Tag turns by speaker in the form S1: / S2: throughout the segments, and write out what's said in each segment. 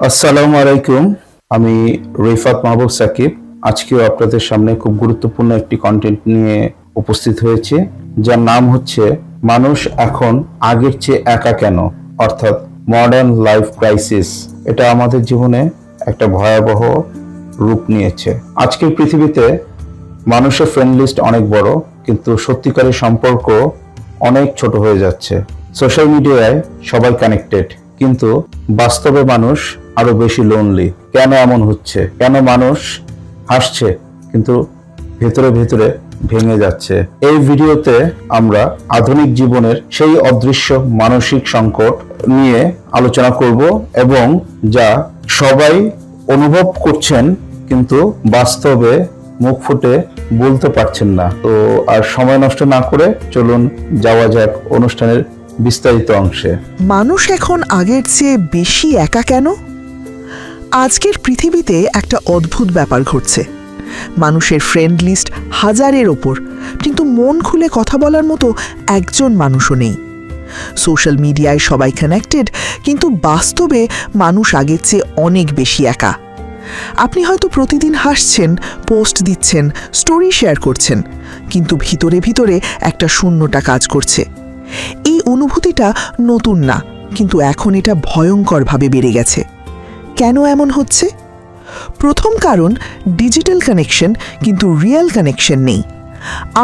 S1: আসসালামু আলাইকুম। আমি রিফাত মাহবুব সাকিব। আজকেও আপনাদের সামনে খুব গুরুত্বপূর্ণ একটি কন্টেন্ট নিয়ে উপস্থিত হয়েছে, যার নাম হচ্ছে মানুষ এখন আগের চেয়ে একা কেন, অর্থাৎ মডার্ন লাইফ ক্রাইসিস। এটা আমাদের জীবনে একটা ভয়াবহ রূপ নিয়েছে। আজকের পৃথিবীতে মানুষের ফ্রেন্ড লিস্ট অনেক বড়, কিন্তু সত্যিকারের সম্পর্ক অনেক ছোট হয়ে যাচ্ছে। সোশ্যাল মিডিয়ায় সবাই কানেক্টেড, কিন্তু বাস্তবে মানুষ আরো বেশি লোনলি। কেন এমন হচ্ছে? কেন মানুষ হাসছে কিন্তু ভেতরে ভেতরে ভেঙে যাচ্ছে? এই ভিডিওতে আমরা আধুনিক জীবনের সেই অদৃশ্য মানসিক সংকট নিয়ে আলোচনা করব, এবং যা সবাই অনুভব করছেন কিন্তু বাস্তবে মুখ ফুটে বলতে পারছেন না। তো আর সময় নষ্ট না করে চলুন যাওয়া যাক অনুষ্ঠানের বিস্তারিত অংশে।
S2: মানুষ এখন আগের চেয়ে বেশি একা কেন? আজকের পৃথিবীতে একটা অদ্ভুত ব্যাপার ঘটছে। মানুষের ফ্রেন্ড লিস্ট হাজারের ওপর, কিন্তু মন খুলে কথা বলার মতো একজন মানুষও নেই। সোশ্যাল মিডিয়ায় সবাই কানেক্টেড, কিন্তু বাস্তবে মানুষ আগের চেয়ে অনেক বেশি একা। আপনি হয়তো প্রতিদিন হাসছেন, পোস্ট দিচ্ছেন, স্টোরি শেয়ার করছেন, কিন্তু ভিতরে ভিতরে একটা শূন্যতা কাজ করছে। এই অনুভূতিটা নতুন না, কিন্তু এখন এটা ভয়ঙ্করভাবে বেড়ে গেছে। কেন এমন হচ্ছে? প্রথম কারণ, ডিজিটাল কানেকশন কিন্তু রিয়েল কানেকশন নেই।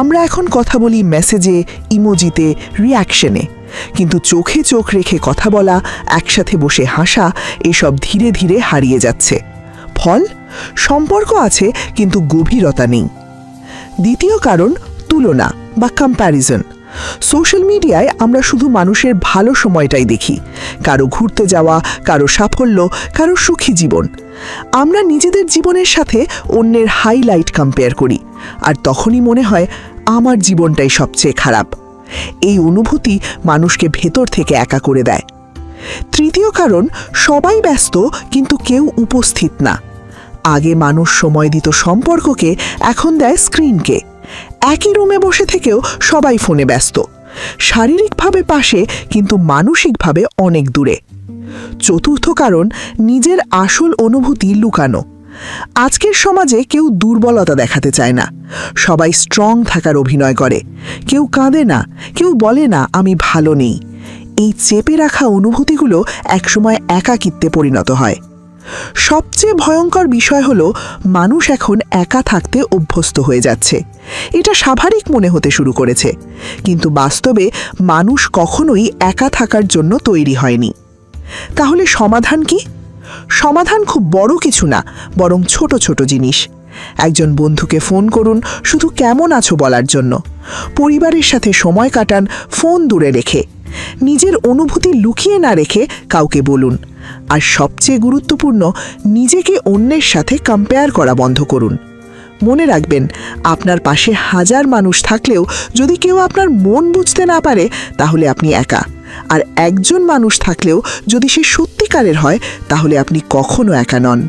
S2: আমরা এখন কথা বলি মেসেজে, ইমোজিতে, রিয়াকশনে, কিন্তু চোখে চোখ রেখে কথা বলা, একসাথে বসে হাসা, এসব ধীরে ধীরে হারিয়ে যাচ্ছে। ফল, সম্পর্ক আছে কিন্তু গভীরতা নেই। দ্বিতীয় কারণ, তুলনা বা কম্প্যারিজন। সোশ্যাল মিডিয়ায় আমরা শুধু মানুষের ভালো সময়টাই দেখি, কারো ঘুরতে যাওয়া, কারো সাফল্য, কারো সুখী জীবন। আমরা নিজেদের জীবনের সাথে অন্যের হাইলাইট কম্পেয়ার করি, আর তখনই মনে হয় আমার জীবনটাই সবচেয়ে খারাপ। এই অনুভূতি মানুষকে ভেতর থেকে একা করে দেয়। তৃতীয় কারণ, সবাই ব্যস্ত কিন্তু কেউ উপস্থিত না। আগে মানুষ সময় দিত সম্পর্ককে, এখন দেয় স্ক্রিনকে। একই রুমে বসে থেকেও সবাই ফোনে ব্যস্ত, শারীরিকভাবে পাশে কিন্তু মানসিকভাবে অনেক দূরে। চতুর্থ কারণ, নিজের আসল অনুভূতি লুকানো। আজকের সমাজে কেউ দুর্বলতা দেখাতে চায় না, সবাই স্ট্রং থাকার অভিনয় করে। কেউ কাঁদে না, কেউ বলে না আমি ভালো নেই। এই চেপে রাখা অনুভূতিগুলো একসময় একাকিত্বে পরিণত হয়। সবচেয়ে ভয়ঙ্কর বিষয় হলো, মানুষ এখন একা থাকতে অভ্যস্ত হয়ে যাচ্ছে। এটা স্বাভাবিক মনে হতে শুরু করেছে, কিন্তু বাস্তবে মানুষ কখনোই একা থাকার জন্য তৈরি হয়নি। তাহলে সমাধান কি? সমাধান খুব বড় কিছু না, বরং ছোট ছোট জিনিস। একজন বন্ধুকে ফোন করুন শুধু কেমন আছো বলার জন্য। পরিবারের সাথে সময় কাটান ফোন দূরে রেখে। নিজের অনুভূতি লুকিয়ে না রেখে কাউকে বলুন। আর সবচেয়ে গুরুত্বপূর্ণ, নিজেকে অন্যের সাথে কম্পেয়ার করা বন্ধ করুন। মনে রাখবেন, আপনার পাশে হাজার মানুষ থাকলেও যদি কেউ আপনার মন বুঝতে না পারে, তাহলে আপনি একা। আর একজন মানুষ থাকলেও যদি সে সত্যিকারের হয়, তাহলে আপনি কখনো একা নন।